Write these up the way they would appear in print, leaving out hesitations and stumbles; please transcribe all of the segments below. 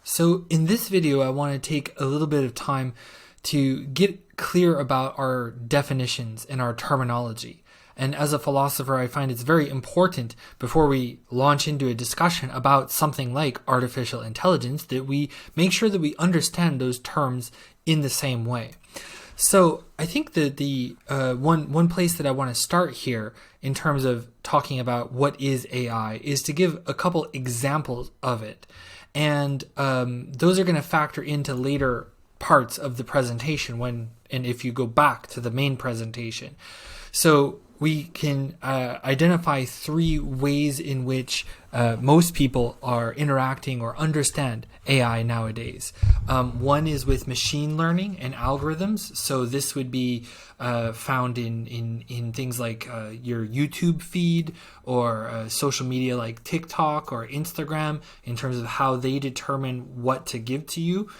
So in this video, I want to take a little bit of time to get clear about our definitions and our terminology. And as a philosopher, I find it's very important before we launch into a discussion about something like artificial intelligence that we make sure that we understand those terms in the same way. So I think that the one place that I want to start here in terms of talking about what is AI is to give a couple examples of it. And those are going to factor into later parts of the presentation and if you go back to the main presentation. So we can identify three ways in which most people are interacting or understand AI nowadays. One is with machine learning and algorithms. So this would be found in things like your YouTube feed or social media like TikTok or Instagram in terms of how they determine what to give to you.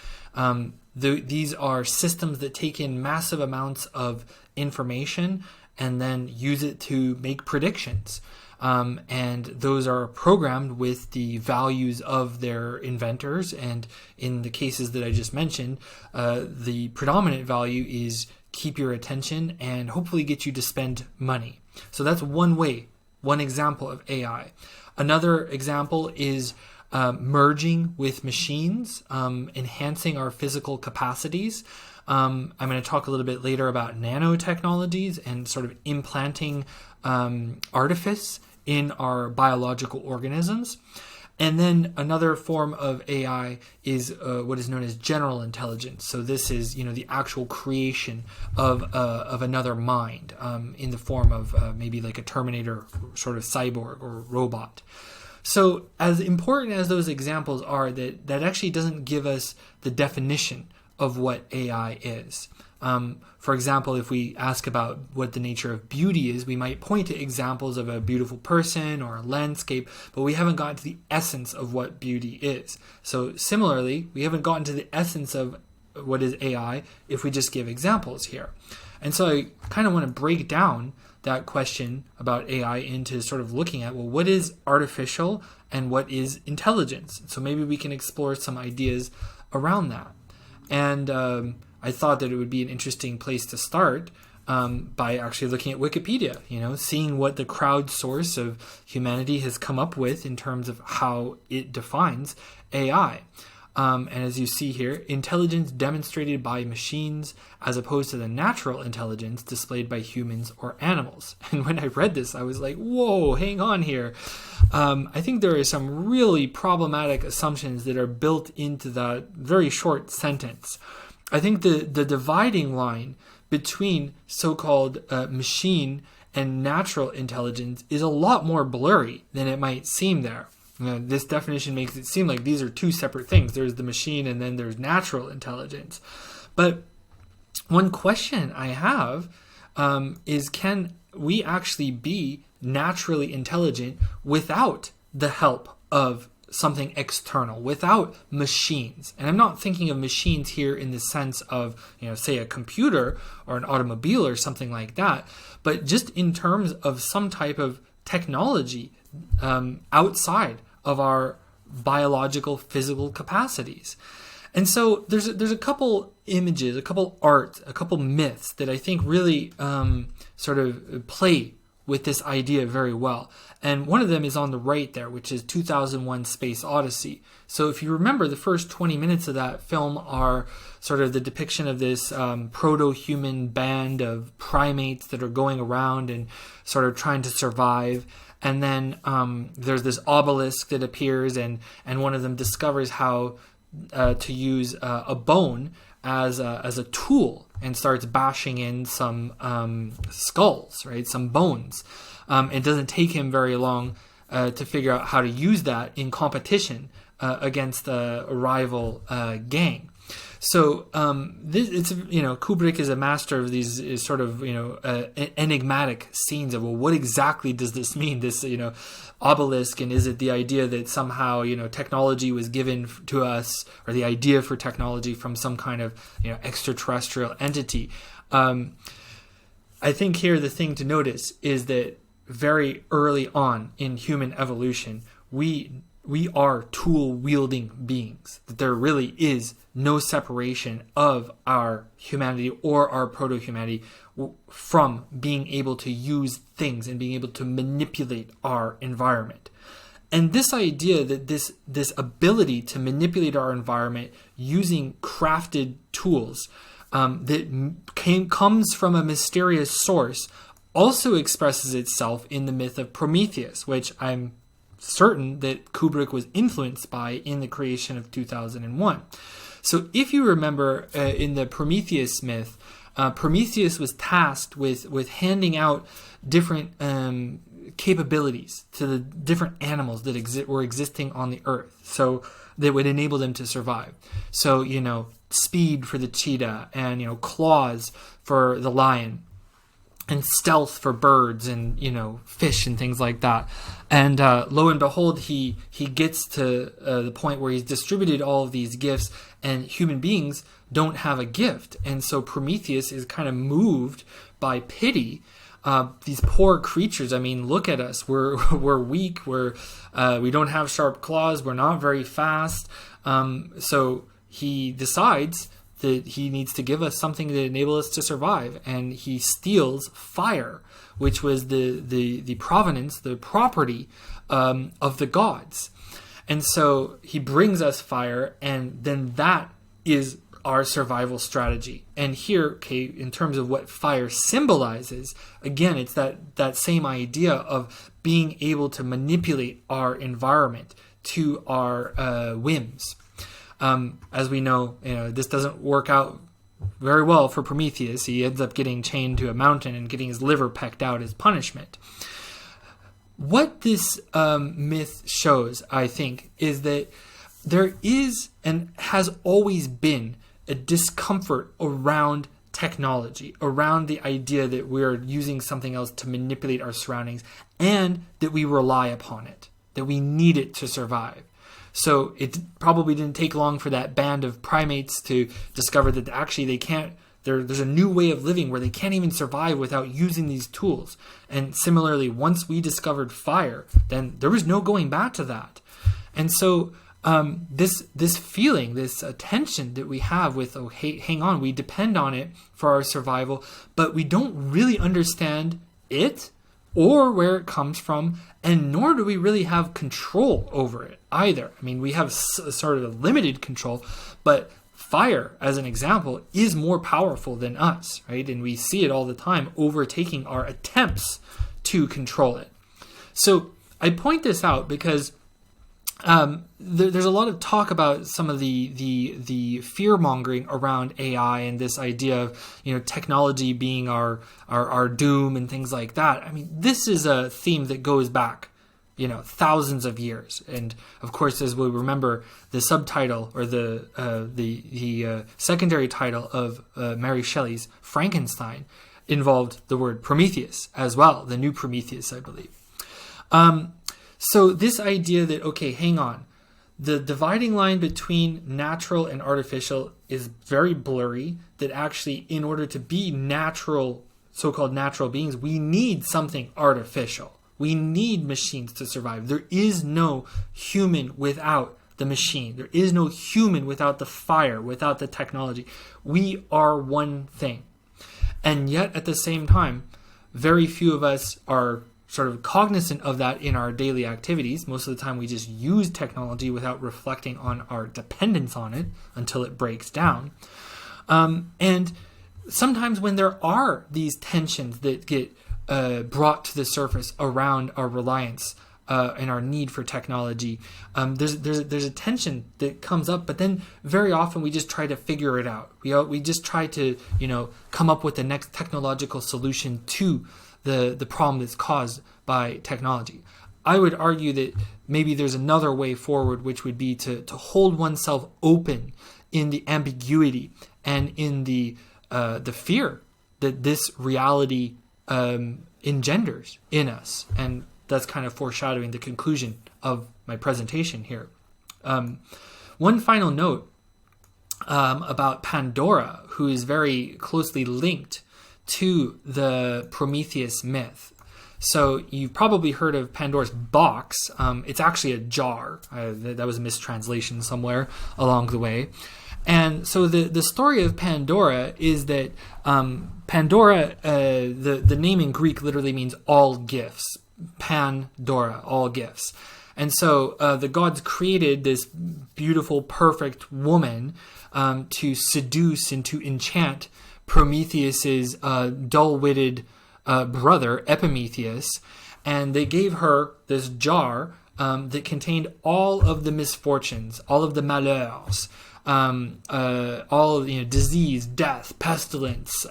These are systems that take in massive amounts of information and then use it to make predictions. And those are programmed with the values of their inventors. And in the cases that I just mentioned, the predominant value is keep your attention and hopefully get you to spend money. So that's one way, one example of AI. Another example is merging with machines, enhancing our physical capacities. I'm going to talk a little bit later about nanotechnologies and sort of implanting artifice in our biological organisms. And then another form of AI is what is known as general intelligence. So this is, the actual creation of another mind in the form of maybe like a Terminator sort of cyborg or robot. So as important as those examples are, that actually doesn't give us the definition of what AI is. For example, if we ask about what the nature of beauty is, we might point to examples of a beautiful person or a landscape, but we haven't gotten to the essence of what beauty is. So similarly, we haven't gotten to the essence of what is AI if we just give examples here. And so I kind of want to break down that question about AI into sort of looking at, well, what is artificial and what is intelligence? So maybe we can explore some ideas around that. And I thought that it would be an interesting place to start by actually looking at Wikipedia, seeing what the crowdsource of humanity has come up with in terms of how it defines AI. And as you see here, intelligence demonstrated by machines as opposed to the natural intelligence displayed by humans or animals. And when I read this, I was like, whoa, hang on here. I think there are some really problematic assumptions that are built into that very short sentence. I think the dividing line between so-called machine and natural intelligence is a lot more blurry than it might seem there. This definition makes it seem like these are two separate things. There's the machine and then there's natural intelligence. But one question I have is, can we actually be naturally intelligent without the help of something external, without machines? And I'm not thinking of machines here in the sense of, say a computer or an automobile or something like that, but just in terms of some type of technology outside of our biological physical capacities. And so there's a couple images, a couple art, a couple myths that I think really sort of play with this idea very well. And one of them is on the right there, which is 2001 Space Odyssey. So if you remember, the first 20 minutes of that film are sort of the depiction of this proto-human band of primates that are going around and sort of trying to survive. And then there's this obelisk that appears, and one of them discovers how to use a bone as a tool and starts bashing in some skulls, right? Some bones. It doesn't take him very long to figure out how to use that in competition against a rival gang. So Kubrick is a master of these sort of enigmatic scenes of, well, what exactly does this mean? This obelisk, and is it the idea that somehow technology was given to us, or the idea for technology from some kind of extraterrestrial entity? I think here the thing to notice is that very early on in human evolution, we we are tool-wielding beings, that there really is no separation of our humanity or our proto-humanity from being able to use things and being able to manipulate our environment. And this idea that this ability to manipulate our environment using crafted tools comes from a mysterious source also expresses itself in the myth of Prometheus, which I'm certain that Kubrick was influenced by in the creation of 2001. So if you remember in the Prometheus myth, Prometheus was tasked with handing out different capabilities to the different animals that were existing on the earth, so that would enable them to survive. So, speed for the cheetah, and, claws for the lion, and stealth for birds, and fish and things like that. And lo and behold, he gets to the point where he's distributed all of these gifts, and human beings don't have a gift. And so Prometheus is kind of moved by pity. These poor creatures. I mean, look at us. We're weak. We don't have sharp claws. We're not very fast. So he decides that he needs to give us something to enable us to survive, and he steals fire, which was the provenance, the property of the gods. And so he brings us fire, and then that is our survival strategy. And here, in terms of what fire symbolizes, again, it's that same idea of being able to manipulate our environment to our whims. As we know, this doesn't work out very well for Prometheus. He ends up getting chained to a mountain and getting his liver pecked out as punishment. What this myth shows, I think, is that there is and has always been a discomfort around technology, around the idea that we're using something else to manipulate our surroundings, and that we rely upon it, that we need it to survive. So it probably didn't take long for that band of primates to discover that actually they can't, there's a new way of living where they can't even survive without using these tools. And similarly, once we discovered fire, then there was no going back to that. And so this feeling, this tension that we have with, hang on, we depend on it for our survival, but we don't really understand it or where it comes from, and nor do we really have control over it either. I mean, we have sort of a limited control, but fire, as an example, is more powerful than us, right? And we see it all the time, overtaking our attempts to control it. So I point this out because there's a lot of talk about some of the fear mongering around AI and this idea of technology being our doom and things like that. I mean, this is a theme that goes back thousands of years, and of course, as we remember, the subtitle or the secondary title of Mary Shelley's Frankenstein involved the word Prometheus as well, the new Prometheus, I believe. So this idea that, hang on, the dividing line between natural and artificial is very blurry, that actually in order to be natural, so-called natural beings, we need something artificial. We need machines to survive. There is no human without the machine. There is no human without the fire, without the technology. We are one thing. And yet at the same time, very few of us are sort of cognizant of that in our daily activities. Most of the time we just use technology without reflecting on our dependence on it until it breaks down. And sometimes when there are these tensions that get brought to the surface around our reliance and our need for technology, there's a tension that comes up, but then very often we just try to figure it out. We just try to come up with the next technological solution to the problem that's caused by technology. I would argue that maybe there's another way forward, which would be to hold oneself open in the ambiguity and in the fear that this reality engenders in us. And that's kind of foreshadowing the conclusion of my presentation here. One final note about Pandora, who is very closely linked to the Prometheus myth. So you've probably heard of Pandora's box. It's actually a jar. That was a mistranslation somewhere along the way. And so the story of Pandora is that Pandora, the name in Greek literally means all gifts. Pandora, all gifts. And so the gods created this beautiful, perfect woman to seduce and to enchant Prometheus's dull-witted brother, Epimetheus. And they gave her this jar that contained all of the misfortunes, all of the malheurs, all of, disease, death, pestilence,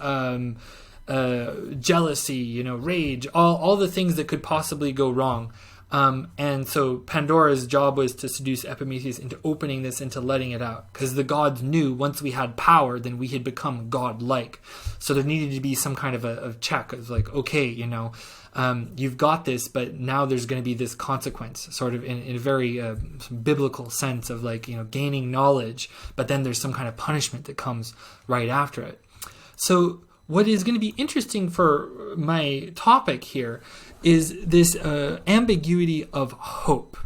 jealousy, rage, all the things that could possibly go wrong. And so Pandora's job was to seduce Epimetheus into opening this, into letting it out, because the gods knew once we had power, then we had become god-like. So there needed to be some kind of a check of like, okay, you've got this, but now there's going to be this consequence, sort of in a very biblical sense of like, gaining knowledge, but then there's some kind of punishment that comes right after it. So what is going to be interesting for my topic here is this ambiguity of hope.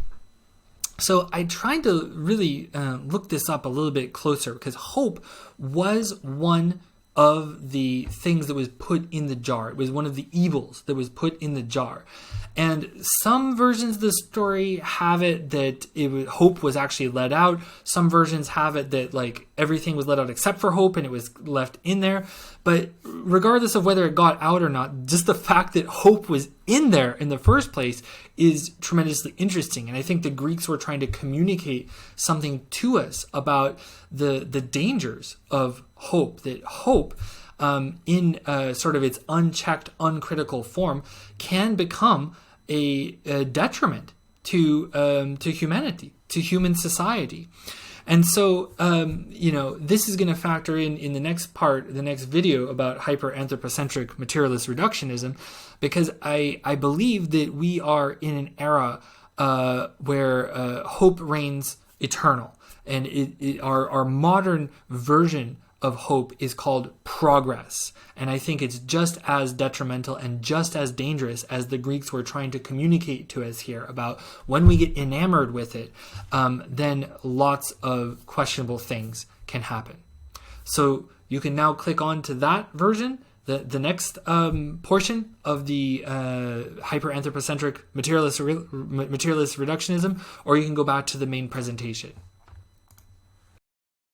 So I tried to really look this up a little bit closer, because hope was one of the things that was put in the jar. It was one of the evils that was put in the jar. And some versions of the story have it that hope was actually let out. Some versions have it that like everything was let out except for hope and it was left in there. But regardless of whether it got out or not, just the fact that hope was in there in the first place is tremendously interesting. And I think the Greeks were trying to communicate something to us about the dangers of hope, that hope in sort of its unchecked, uncritical form can become a detriment to humanity, to human society. And so, this is going to factor in the next part, the next video about hyper-anthropocentric materialist reductionism, because I believe that we are in an era where hope reigns eternal. And our modern version of hope is called progress. And I think it's just as detrimental and just as dangerous as the Greeks were trying to communicate to us here about when we get enamored with it, then lots of questionable things can happen. So you can now click on to that version, the next portion of the hyper-anthropocentric materialist reductionism, or you can go back to the main presentation.